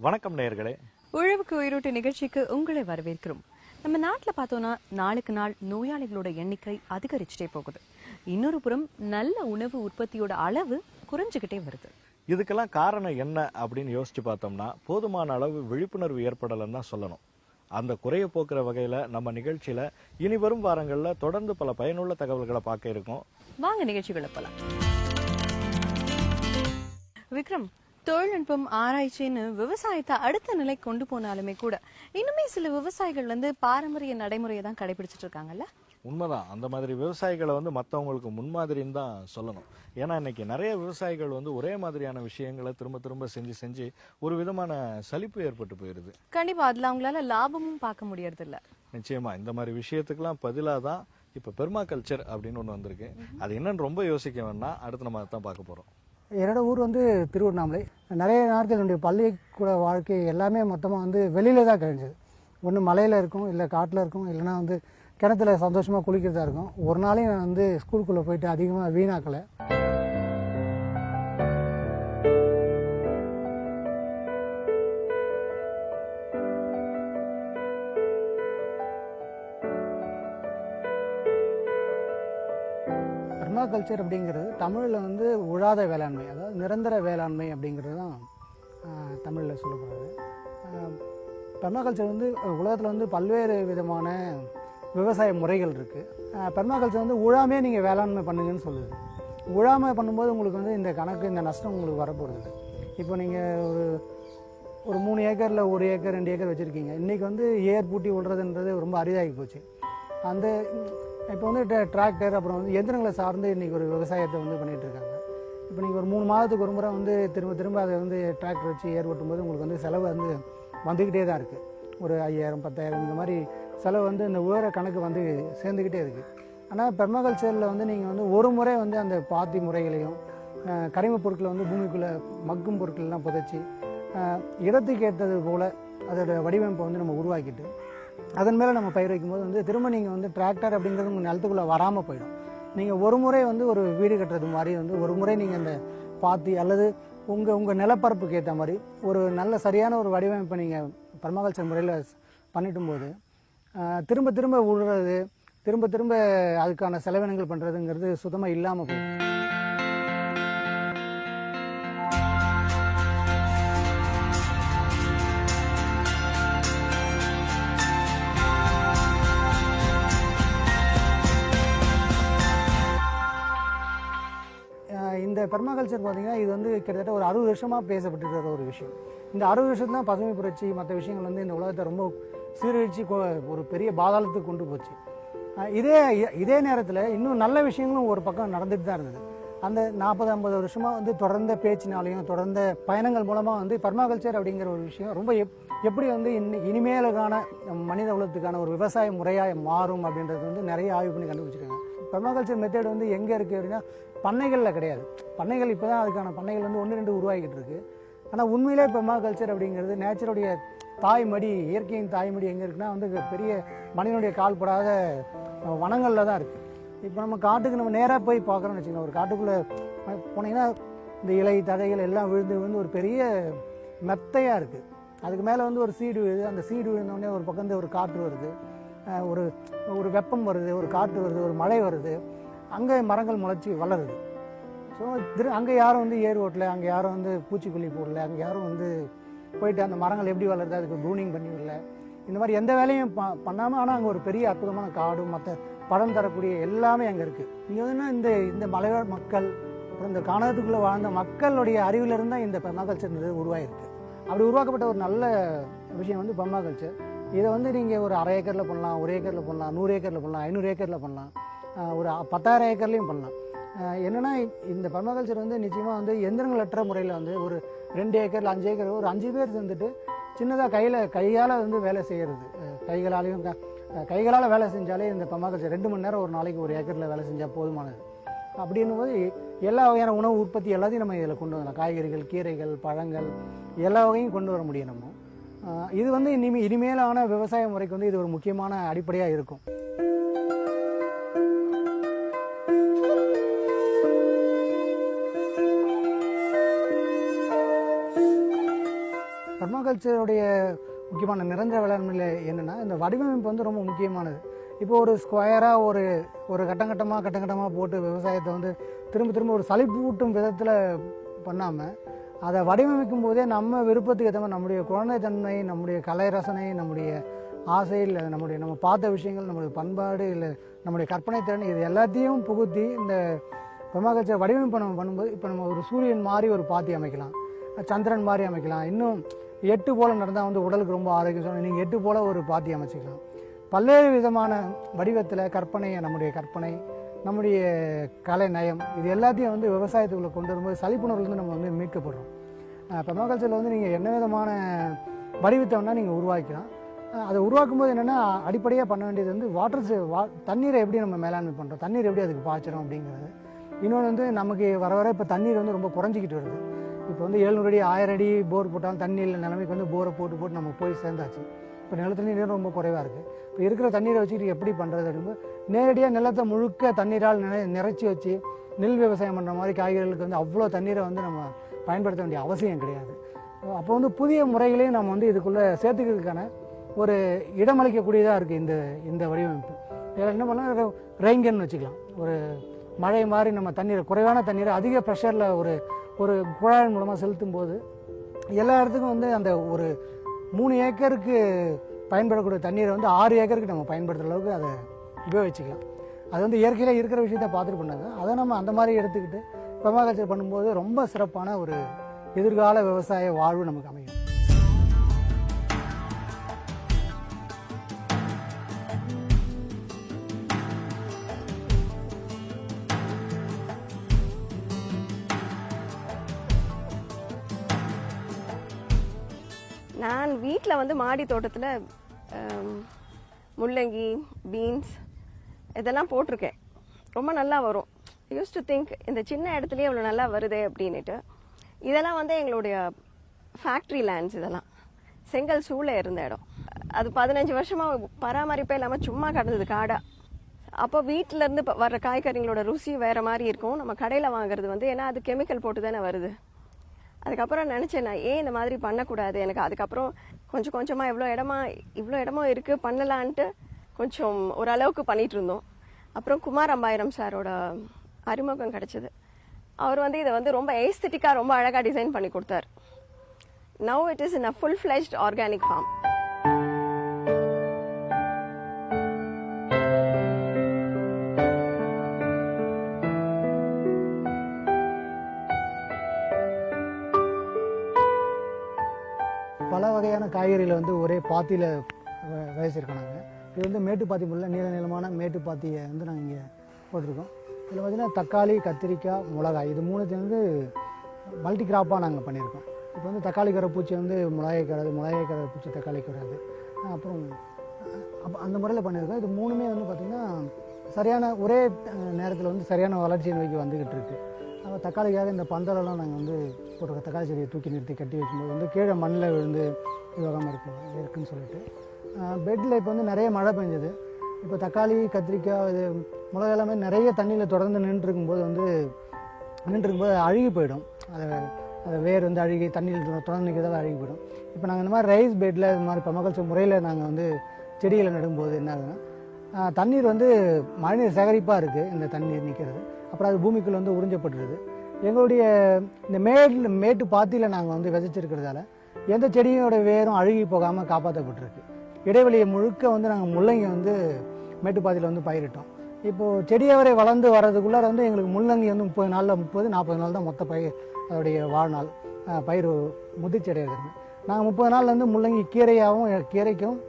வணக்கம் நேயர்களே, உழவுக்கு உயிரோட்டு நிகழ்ச்சிக்கு உங்களை வரவேற்கிறோம். நம்ம நாட்டில் பார்த்தோம்னா நாளுக்கு நாள் நோயாளிகளோட எண்ணிக்கை அதிகரிச்சுட்டே போகுது. இன்னொரு புறம் நல்ல உணவு உற்பத்தியோட அளவு குறைஞ்சுக்கிட்டே வருது. இதுக்கெல்லாம் காரணம் என்ன அப்படின்னு யோசிச்சு பார்த்தோம்னா போதுமான அளவு விழிப்புணர்வு ஏற்படலைன்னு தான் சொல்லணும். அந்த குறைய போக்குற வகையில நம்ம நிகழ்ச்சியில இனி வரும் வாரங்கள்ல தொடர்ந்து பல பயனுள்ள தகவல்களை பார்க்க இருக்கோம். வாங்க நிகழ்ச்சிகளை போலாம். விக்ரம், தொழில்நுட்பம் ஆராய்ச்சின்னு விவசாயத்தை அடுத்த நிலை கொண்டு போனாலுமே கூட இன்னுமே சில விவசாயிகள் பாரம்பரிய நடைமுறையை தான் கடைபிடிச்சிட்டு இருக்காங்கல்ல. உண்மைதான். அந்த மாதிரி விவசாயிகளை மற்றவங்களுக்கு முன்மாதிரின்னு தான் சொல்லணும். ஏன்னா இன்னைக்கு நிறைய விவசாயிகள் ஒரே மாதிரியான விஷயங்களை திரும்ப திரும்ப செஞ்சு செஞ்சு ஒரு விதமான சலிப்பு ஏற்பட்டு போயிருது. கண்டிப்பா அதுல அவங்களால லாபமும் பார்க்க முடியறது இல்ல. நிச்சயமா இந்த மாதிரி விஷயத்துக்கெல்லாம் பதிலாக தான் இப்ப பெர்மாகல்ச்சர் அப்படின்னு ஒண்ணு வந்திருக்கு. அது என்னன்னு ரொம்ப யோசிக்க வேண்டாம், அடுத்து நம்ம தான் பார்க்க போறோம். என்னோட ஊர் திருவண்ணாமலை. நிறைய நாட்கள் என்னுடைய பள்ளிக்கூட வாழ்க்கை எல்லாமே மொத்தமாக வெளியில தான் கழிஞ்சது. ஒன்று மலையில் இருக்கும், இல்லை காட்டில் இருக்கும், இல்லைன்னா கிணத்துல சந்தோஷமாக குளிக்கிறதா இருக்கும். ஒரு நாளையும் நான் ஸ்கூலுக்குள்ளே போயிட்டு அதிகமாக வீணாக்கலை. பெர்மாகல்ச்சர் அப்படிங்கிறது தமிழில் உழாத வேளாண்மை, அதாவது நிரந்தர வேளாண்மை அப்படிங்கிறது தான் தமிழில் சொல்லப்படுறது. பெர்மாகல்ச்சர் உலகத்தில் பல்வேறு விதமான விவசாய முறைகள் இருக்குது. பெர்மாகல்ச்சர் உழாமே நீங்கள் வேளாண்மை பண்ணுங்கன்னு சொல்லுது. உழாமை பண்ணும்போது உங்களுக்கு இந்த கணக்கு இந்த நஷ்டம் உங்களுக்கு வரப்போகிறது. இப்போ நீங்கள் ஒரு 3 ஏக்கரில் 1 ஏக்கர் 2 ஏக்கர் வச்சுருக்கீங்க. இன்றைக்கி ஏர் பூட்டி விடுறதுன்றது ரொம்ப அரிதாகி போச்சு. அந்த இப்போ டிராக்டர் அப்புறம் எந்திரங்களை சார்ந்து இன்றைக்கி ஒரு விவசாயத்தை பண்ணிகிட்டு இருக்காங்க. இப்போ நீங்கள் ஒரு 3 மாதத்துக்கு ஒரு முறை திரும்ப திரும்ப அதை டிராக்டர் வச்சு ஏர் ஓட்டும்போது உங்களுக்கு செலவு வந்துக்கிட்டே தான் இருக்குது. ஒரு 5000 10,000 இந்த மாதிரி செலவு இந்த உயர கணக்கு சேர்ந்துக்கிட்டே இருக்குது. ஆனால் பெர்மாகல்ச்சரில் நீங்கள் ஒரு முறை அந்த பாத்தி முறைகளையும் கரிமப் பொருட்களை பூமிக்குள்ளே மக்கும் பொருட்கள்லாம் புதைச்சி இடத்துக்கு ஏற்றது போல் அதோட வடிவமைப்பை நம்ம உருவாக்கிட்டு அதன் மேலே நம்ம பயிர் வைக்கும்போது திரும்ப நீங்கள் டிராக்டர் அப்படிங்கிறது உங்கள் நிலத்துக்குள்ளே வராமல் போயிடும். நீங்கள் ஒரு முறை ஒரு வீடு கட்டுறது மாதிரி ஒரு முறை நீங்கள் அந்த பாத்தி அல்லது உங்கள் நிலப்பரப்புக்கு ஏற்ற மாதிரி ஒரு நல்ல சரியான ஒரு வடிவமைப்பை நீங்கள் பெர்மாகல்ச்சர் முறையில் பண்ணிட்டும் போது திரும்ப திரும்ப உழுறது, திரும்ப திரும்ப அதுக்கான செலவினங்கள் பண்ணுறதுங்கிறது சுத்தமாக இல்லாமல் போயிடும். இந்த பெர்மாகல்ச்சர் பார்த்தீங்கன்னா இது கிட்டத்தட்ட ஒரு 60 வருஷமாக பேசப்பட்டு இருக்கிற ஒரு விஷயம். இந்த 60 வருஷத்துல தான் பசுமை புரட்சி மற்ற விஷயங்கள் இந்த உலகத்தை ரொம்ப சீரழிச்சு ஒரு பெரிய பாதாளத்துக்கு கொண்டு போச்சு. இதே நேரத்தில் இன்னும் நல்ல விஷயங்களும் ஒரு பக்கம் நடந்துட்டு தான் இருந்தது. அந்த 40-50 வருஷமாக தொடர்ந்த பேச்சினாலையும் தொடர்ந்த பயணங்கள் மூலமாக பெர்மாகல்ச்சர் அப்படிங்கிற ஒரு விஷயம் ரொம்ப எப்படி இனிமேலுக்கான மனித உலகத்துக்கான ஒரு விவசாய முறையாக மாறும் அப்படின்றது நிறைய ஆய்வு பண்ணி கண்டுபிடிச்சிருக்காங்க. பெர்மாகல்ச்சர் மெத்தட் எங்கே இருக்குது அப்படின்னா பண்ணைகளில் கிடையாது. பண்ணைகள் இப்போ தான் அதுக்கான பண்ணைகள் 1-2 உருவாகிட்டு இருக்கு. ஆனால் உண்மையிலே பெர்மாகல்ச்சர் அப்படிங்கிறது நேச்சருடைய தாய்மடி, இயற்கையின் தாய்மடி எங்கே இருக்குன்னா பெரிய மனிதனுடைய கால்படாத வனங்களில் தான் இருக்குது. இப்போ நம்ம காட்டுக்கு நம்ம நேராக போய் பார்க்குறோம்னு வச்சுக்கோங்க. ஒரு காட்டுக்குள்ளே போனீங்கன்னா இந்த இலை தழைகள் எல்லாம் விழுந்து ஒரு பெரிய மெத்தையாக இருக்குது. அதுக்கு மேலே ஒரு சீடு விழுது. அந்த சீடு விழுந்தோடனே ஒரு பக்கம் ஒரு காற்று வருது, ஒரு வெப்பம் வருது, ஒரு காற்று வருது, ஒரு மழை வருது. அங்கே மரங்கள் முளைச்சி வளருது. ஸோ அங்கே யாரும் ஏர் ஓட்டலை, அங்கே யாரும் பூச்சிக்கொல்லி போடல, அங்கே யாரும் போயிட்டு அந்த மரங்கள் எப்படி வளருது அதுக்கு ப்ரூனிங் பண்ணி விடல. இந்த மாதிரி எந்த வேலையும் பண்ணாமல் ஆனால் அங்கே ஒரு பெரிய அற்புதமான காடும் மற்ற பழம் தரக்கூடிய எல்லாமே அங்கே இருக்குது. இங்கே இந்த மலைவாழ் மக்கள் அப்புறம் இந்த கானகத்துக்குள்ளே வாழ்ந்த மக்களுடைய அறிவிலிருந்து தான் இந்த பெர்மாகல்ச்சர் உருவாகிருக்கு. அப்படி உருவாக்கப்பட்ட ஒரு நல்ல விஷயம் பெர்மாகல்ச்சர். இதை நீங்கள் ஒரு 1/2 ஏக்கரில் பண்ணலாம், 1 ஏக்கரில் பண்ணலாம், 100 ஏக்கரில் பண்ணலாம், 500 ஏக்கரில் பண்ணலாம், ஒரு 10,000 ஏக்கர்லையும் பண்ணலாம். என்னென்னா இந்த பெர்மாகல்ச்சர் நிச்சயமாக எந்திரங்களற்ற முறையில் ஒரு 2 ஏக்கர் 5 ஏக்கர் ஒரு 5 பேர் சேர்ந்துட்டு சின்னதாக கையால் வேலை செய்கிறது. கைகளால் வேலை செஞ்சாலே இந்த பெர்மாகல்ச்சர் 2 மணி நேரம் ஒரு நாளைக்கு 1 ஏக்கரில் வேலை செஞ்சால் போதுமானது. அப்படின்னும் போது எல்லா வகையான உணவு உற்பத்தி எல்லாத்தையும் நம்ம இதில் கொண்டு வரலாம். காய்கறிகள், கீரைகள், பழங்கள் எல்லா வகையும் கொண்டு வர முடியும் நம்ம. இது இனிமேலான விவசாய முறைக்கு இது ஒரு முக்கியமான அடிப்படையாக இருக்கும். பெர்மாகல்ச்சருடைய முக்கியமான நிரந்தர வேளாண்மையில் என்னென்னா இந்த வடிவமைப்பு வந்து ரொம்ப முக்கியமானது. இப்போ ஒரு ஸ்கொயராக ஒரு கட்டங்கட்டமாக போட்டு விவசாயத்தை வந்து திரும்ப ஒரு சலிப்பூட்டும் விதத்தில் பண்ணாமல் அதை வடிவமைக்கும் போதே நம்ம விருப்பத்துக்கு ஏற்ற மாதிரி நம்முடைய குழந்தைத்தன்மை, நம்முடைய கலை ரசனை, நம்முடைய ஆசை, இல்லை நம்ம பார்த்த விஷயங்கள், நம்முடைய பண்பாடு, இல்லை நம்முடைய கற்பனை திறன், இது எல்லாத்தையும் புகுத்தி இந்த பெர்மாகல்ச்சர் வடிவமைப்பு நம்ம பண்ணும்போது இப்போ நம்ம ஒரு சூரியன் மாதிரி ஒரு பாத்தி அமைக்கலாம், சந்திரன் மாதிரி அமைக்கலாம், இன்னும் 8 போல் நடந்தால் வந்து உடலுக்கு ரொம்ப ஆரோக்கியம் சொன்னால் நீங்கள் 8 போல் ஒரு பாத்தி அமைச்சிக்கலாம். பல்வேறு விதமான வடிவத்தில் நம்முடைய கற்பனை, நம்முடைய கலை நயம், இது எல்லாத்தையும் வந்து விவசாயத்துக்குள்ளே கொண்டு வரும்போது சலிப்புணர்வுலேருந்து நம்ம வந்து மீட்கப்படுறோம். பெர்மாகல்ச்சரில் வந்து நீங்கள் என்ன விதமான வடிவத்தை வேணால் நீங்கள் உருவாக்கலாம். அதை உருவாக்கும் போது என்னென்னா அடிப்படையாக பண்ண வேண்டியது வந்து தண்ணீரை எப்படி நம்ம மேலாண்மை பண்ணுறோம், தண்ணீர் எப்படி அதுக்கு பாய்ச்சறோம் அப்படிங்கிறது. இன்னொன்று வந்து நமக்கு வர இப்போ தண்ணீர் வந்து ரொம்ப குறைஞ்சிக்கிட்டு வருது. இப்போ வந்து 700 அடி 1000 அடி போர் போட்டாலும் தண்ணி இல்லை நிலைமைக்கு வந்து போரை போட்டு நம்ம போய் சேர்ந்தாச்சு. இப்போ நிலத்தடி நீர் ரொம்ப குறைவாக இருக்குது. இப்போ இருக்கிற தண்ணீரை வச்சுக்கிட்டு எப்படி பண்ணுறது அப்படிங்கும்போது நேரடியாக நிலத்தை முழுக்க தண்ணீரால் நிறைச்சி வச்சு நெல் விவசாயம் பண்ணுற மாதிரி காய்கறிகளுக்கு வந்து அவ்வளோ தண்ணீரை வந்து நம்ம பயன்படுத்த வேண்டிய அவசியம் கிடையாது. அப்போ வந்து புதிய முறைகளையும் நம்ம வந்து இதுக்குள்ளே சேர்த்துக்கிறதுக்கான ஒரு இடமளிக்கக்கூடியதாக இருக்குது இந்த வடிவமைப்பு. இதில் என்ன பண்ணலாம், ரெயின்கன் வச்சுக்கலாம். ஒரு மழை மாதிரி நம்ம தண்ணீரை, குறைவான தண்ணீரை அதிக ப்ரெஷரில் ஒரு குழாயின் மூலமாக செலுத்தும் போது எல்லா இடத்துக்கும் வந்து அந்த ஒரு 3 ஏக்கருக்கு பயன்படக்கூடிய தண்ணீரை வந்து 6 ஏக்கருக்கு நம்ம பயன்படுத்துகிற அளவுக்கு அதை உபயோகிச்சுக்கலாம். அது வந்து இயற்கையில் இருக்கிற விஷயத்த பார்த்துட்டு பண்ணாங்க. அதை நம்ம அந்த மாதிரி எடுத்துக்கிட்டு பெர்மாகல்ச்சர் பண்ணும்போது ரொம்ப சிறப்பான ஒரு எதிர்கால விவசாய வாழ்வு நமக்கு அமையும். நான் வீட்டில் வந்து மாடி தோட்டத்தில் முள்ளங்கி, பீன்ஸ் இதெல்லாம் போட்டிருக்கேன். ரொம்ப நல்லா வரும். யூஸ் டு திங்க் இந்த சின்ன இடத்துலயே இவ்வளோ நல்லா வருதே அப்படின்ட்டு. இதெல்லாம் வந்து எங்களுடைய ஃபேக்ட்ரி லேண்ட்ஸ், இதெல்லாம் செங்கல் சூளை இருந்த இடம். அது 15 வருஷமாக பராமரிப்பே இல்லாமல் சும்மா கிடந்தது காடாக. அப்போ வீட்டிலேருந்து வர்ற காய்கறிகளோட ருசி வேறு மாதிரி இருக்கும். நம்ம கடையில் வாங்குறது வந்து ஏன்னா அது கெமிக்கல் போட்டு தானே வருது. அதுக்கப்புறம் நினச்சேன் நான் ஏன் இந்த மாதிரி பண்ணக்கூடாது. எனக்கு அதுக்கப்புறம் கொஞ்சம் கொஞ்சமாக இவ்வளோ இடமும் இருக்குது பண்ணலான்ட்டு கொஞ்சம் ஓரளவுக்கு பண்ணிகிட்டு இருந்தோம். அப்புறம் குமார் அம்பாயிரம் சாரோட அறிமுகம் கிடச்சிது. அவர் வந்து இதை வந்து ரொம்ப ஏஸ்தட்டிக்காக ரொம்ப அழகாக டிசைன் பண்ணி கொடுத்தார். Now it is in a full fledged organic form. பல வகையான காய்கறிகளை வந்து ஒரே பாத்தியில் விதைச்சிருக்காங்க. இது வந்து மேட்டுப்பாத்தி முறையில் நீளமான மேட்டுப்பாத்தியை வந்து நாங்கள் இங்கே போட்டிருக்கோம். இதில் பார்த்திங்கன்னா தக்காளி, கத்திரிக்காய், மிளகாய், இது மூணுத்தையும் வந்து மல்டி கிராப்பாக நாங்கள் பண்ணியிருக்கோம். இப்போ வந்து தக்காளி கரைப்பூச்சி வந்து மிளகாய் கரைப்பூச்சி தக்காளி கராது. அப்புறம் அந்த முறையில் பண்ணியிருக்கோம். இது மூணுமே வந்து பார்த்திங்கன்னா சரியான ஒரே நேரத்தில் வந்து சரியான வளர்ச்சி நோக்கி வந்துக்கிட்டு இருக்குது. தக்காளிக்காக இந்த பந்தலெல்லாம் நாங்கள் வந்து போட்டிருக்கோம். தக்காளி செடியை தூக்கி நிறுத்தி கட்டி வைக்கும்போது வந்து கீழே மண்ணில் விழுந்து இதுவாகாமல் இருக்குன்னு சொல்லிட்டு பெட்டில் இப்போ வந்து நிறைய மழை பெஞ்சது. இப்போ தக்காளி, கத்திரிக்காய், இது மிளகா எல்லாமே நிறைய தண்ணியில் தொடர்ந்து நின்றுருக்கும்போது அழுகி போயிடும். அதை வேர் வந்து அழுகி தண்ணியில் தொடர்ந்து நிற்கிறதால அழுகி போயிடும். இப்போ நாங்கள் இந்த மாதிரி ரைஸ் பெட்டில் இது மாதிரி பெர்மாகல்ச்சர் முறையில் நாங்கள் வந்து செடிகளை நடும்போது என்ன ஆகுதுன்னா தண்ணீர் வந்து மழைநீர் சேகரிப்பாக இருக்குது. இந்த தண்ணீர் நிற்கிறது அப்புறம் அது பூமிக்குள்ளே வந்து உறிஞ்சப்பட்டுருது. எங்களுடைய இந்த மேட்டு பாத்தியில் நாங்கள் வந்து விதைச்சிருக்கிறதால எந்த செடியோட வேரும் அழுகி போகாமல் காப்பாற்றப்பட்டிருக்கு. இடைவெளியை முழுக்க வந்து நாங்கள் முள்ளங்கி வந்து மேட்டுப்பாத்தியில் வந்து பயிரிட்டோம். இப்போது செடியை வரை வளர்ந்து வர்றதுக்குள்ளார வந்து எங்களுக்கு முள்ளங்கி வந்து 30 நாளில் 40 நாள் தான் மொத்த அதோடைய வாழ்நாள். பயிர் முதிர்ச்சி அடையிறது. நாங்கள் 30 நாள்லேருந்து முள்ளங்கி கீரைக்கும்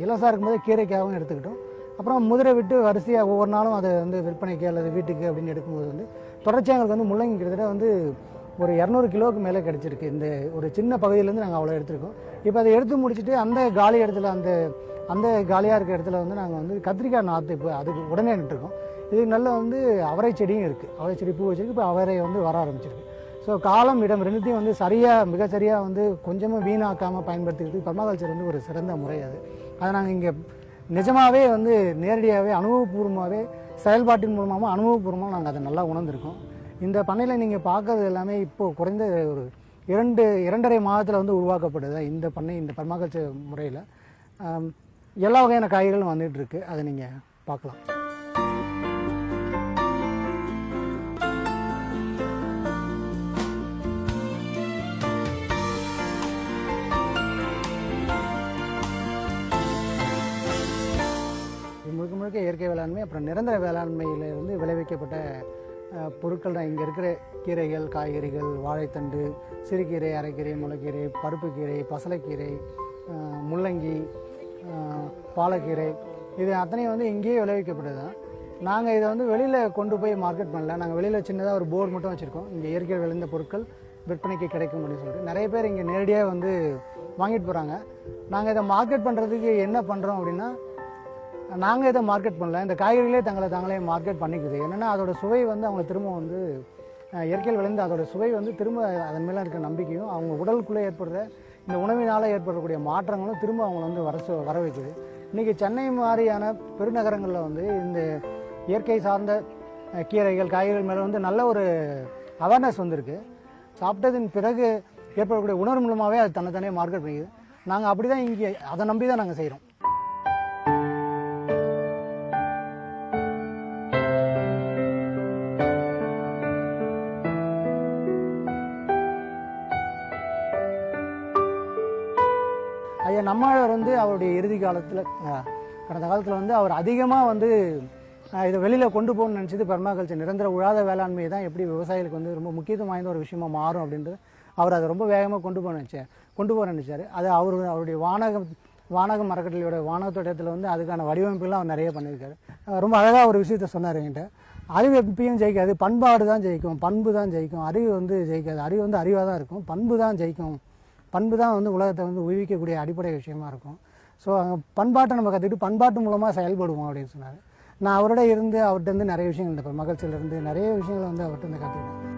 இலசாக இருக்கும்போது கீரைக்காகவும் எடுத்துக்கிட்டோம். அப்புறம் முதிரை விட்டு வரிசையாக ஒவ்வொரு நாளும் அதை வந்து விற்பனைக்கு அல்லது வீட்டுக்கு அப்படின்னு எடுக்கும்போது வந்து தொடர்ச்சியாக எங்களுக்கு வந்து முள்ளங்கி கிட்டத்தட்ட வந்து ஒரு 200 கிலோவுக்கு மேலே கிடச்சிருக்கு. இந்த ஒரு சின்ன பகுதியிலேருந்து நாங்கள் அவ்வளோ எடுத்துருக்கோம். இப்போ அதை எடுத்து முடிச்சுட்டு அந்த காலி இடத்துல அந்த காலியாக இருக்கிற இடத்துல வந்து நாங்கள் வந்து கத்திரிக்காய் நாற்று இப்போ அதுக்கு உடனே நட்டுருக்கோம். இதுக்கு நல்ல வந்து அவரை செடியும் இருக்குது. அவரை செடி பூ வச்சிருக்கு. இப்போ அவரை வந்து வர ஆரம்பிச்சிருக்கு. ஸோ காலம் இடம் ரெண்டுத்தையும் வந்து மிக சரியாக வந்து கொஞ்சமாக வீணாக்காமல் பயன்படுத்திக்கிறதுக்கு பெர்மாகல்ச்சர் வந்து ஒரு சிறந்த முறை. அதை நாங்கள் இங்கே நிஜமாகவே வந்து நேரடியாகவே அனுபவபூர்வமாகவே செயல்பாட்டின் மூலமாக அனுபவபூர்வமாக நாங்கள் அதை நல்லா உணர்ந்திருக்கோம். இந்த பண்ணையில் நீங்கள் பார்க்கறது எல்லாமே இப்போது குறைந்த ஒரு 2.5 மாதத்தில் வந்து உருவாக்கப்படுது இந்த பண்ணை, இந்த பர்மாகல்ச்சர் முறையில். எல்லா வகையான காய்கறிகளும் வந்துட்டு இருக்கு, அதை நீங்கள் பார்க்கலாம். முழுக்க முழுக்க இயற்கை வேளாண்மை, அப்புறம் நிரந்தர வேளாண்மையிலிருந்து விளைவிக்கப்பட்ட பொருட்கள் தான். இங்கே இருக்கிற கீரைகள், காய்கறிகள், வாழைத்தண்டு, சிறுகீரை, அரைக்கீரை, முளைக்கீரை, பருப்புக்கீரை, பசலைக்கீரை, முள்ளங்கி, பாலக்கீரை, இது அத்தனையும் வந்து இங்கேயே விளைவிக்கப்பட்டது தான். நாங்கள் இதை வந்து வெளியில் கொண்டு போய் மார்க்கெட் பண்ணல. நாங்கள் வெளியில் சின்னதாக ஒரு போர்டு மட்டும் வச்சுருக்கோம், இங்கே இயற்கை விளைந்த பொருட்கள் விற்பனைக்கு கிடைக்கும் அப்படின்னு சொல்லிட்டு. நிறைய பேர் இங்கே நேரடியாக வந்து வாங்கிட்டு போகிறாங்க. நாங்கள் இதை மார்க்கெட் பண்ணுறதுக்கு என்ன பண்ணுறோம் அப்படின்னா, நாங்கள் இதை மார்க்கெட் பண்ணல, இந்த காய்கறிகளே தாங்களே மார்க்கெட் பண்ணிக்குது. என்னென்னா அதோட சுவை வந்து அவங்க திரும்ப வந்து இயற்கையில் விளைந்த அதோட சுவை வந்து திரும்ப அதன் மேலே இருக்கிற நம்பிக்கையும் அவங்க உடலுக்குள்ளே ஏற்படுற இந்த உணவினால் ஏற்படக்கூடிய மாற்றங்களும் திரும்ப அவங்கள வந்து வர வைக்குது. இன்றைக்கி சென்னை மாதிரியான பெருநகரங்களில் வந்து இந்த இயற்கை சார்ந்த கீரைகள், காய்கறிகள் மேலே வந்து நல்ல ஒரு அவேர்னஸ் வந்திருக்கு. சாப்பிட்டதின் பிறகு ஏற்படக்கூடிய உணர்வு மூலமாகவே அது தன்னைத்தானே மார்க்கெட் பண்ணிக்குது. நாங்கள் அப்படி தான் இங்கே அதை நம்பி தான் நாங்கள் செய்கிறோம். ஐயா நம்மாழ்வார் வந்து அவருடைய இறுதி காலத்தில், கடந்த காலத்தில் வந்து அவர் அதிகமாக வந்து இதை வெளியில் கொண்டு போகணும்னு நினச்சது பர்மாகல்ச்சர், நிரந்தர உழாத வேளாண்மை தான் எப்படி விவசாயிகளுக்கு வந்து ரொம்ப முக்கியத்துவம் வாய்ந்த ஒரு விஷயமா மாறும் அப்படின்றது அவர் அதை ரொம்ப வேகமாக கொண்டு போக நினச்சார். அது அவருடைய வானகம் மரக்கட்டளையோட வானகத்தோட்டத்தில் வந்து அதுக்கான வடிவமைப்புலாம் அவர் நிறைய பண்ணியிருக்காரு. ரொம்ப அழகாக ஒரு விஷயத்த சொன்னார் என்கிட்ட. அறிவு எப்பயும் ஜெயிக்காது, பண்பாடு தான் ஜெயிக்கும், பண்பு தான் ஜெயிக்கும், அறிவு வந்து ஜெயிக்காது. அறிவு வந்து அறிவாக தான் இருக்கும், பண்பு தான் ஜெயிக்கும். பண்பு தான் வந்து உலகத்தை வந்து உயிர்விக்கக்கூடிய அடிப்படை விஷயமா இருக்கும். ஸோ பண்பாட்டை நம்ம கற்றுக்கிட்டு பண்பாட்டு மூலமாக செயல்படுவோம் அப்படின்னு சொன்னார். நான் அவர்கிட்ட இருந்து நிறைய விஷயங்கள், இந்த மகிழ்ச்சியிலேருந்து நிறைய விஷயங்களை வந்து அவர்கிட்ட கற்றுக்கிட்டேன்.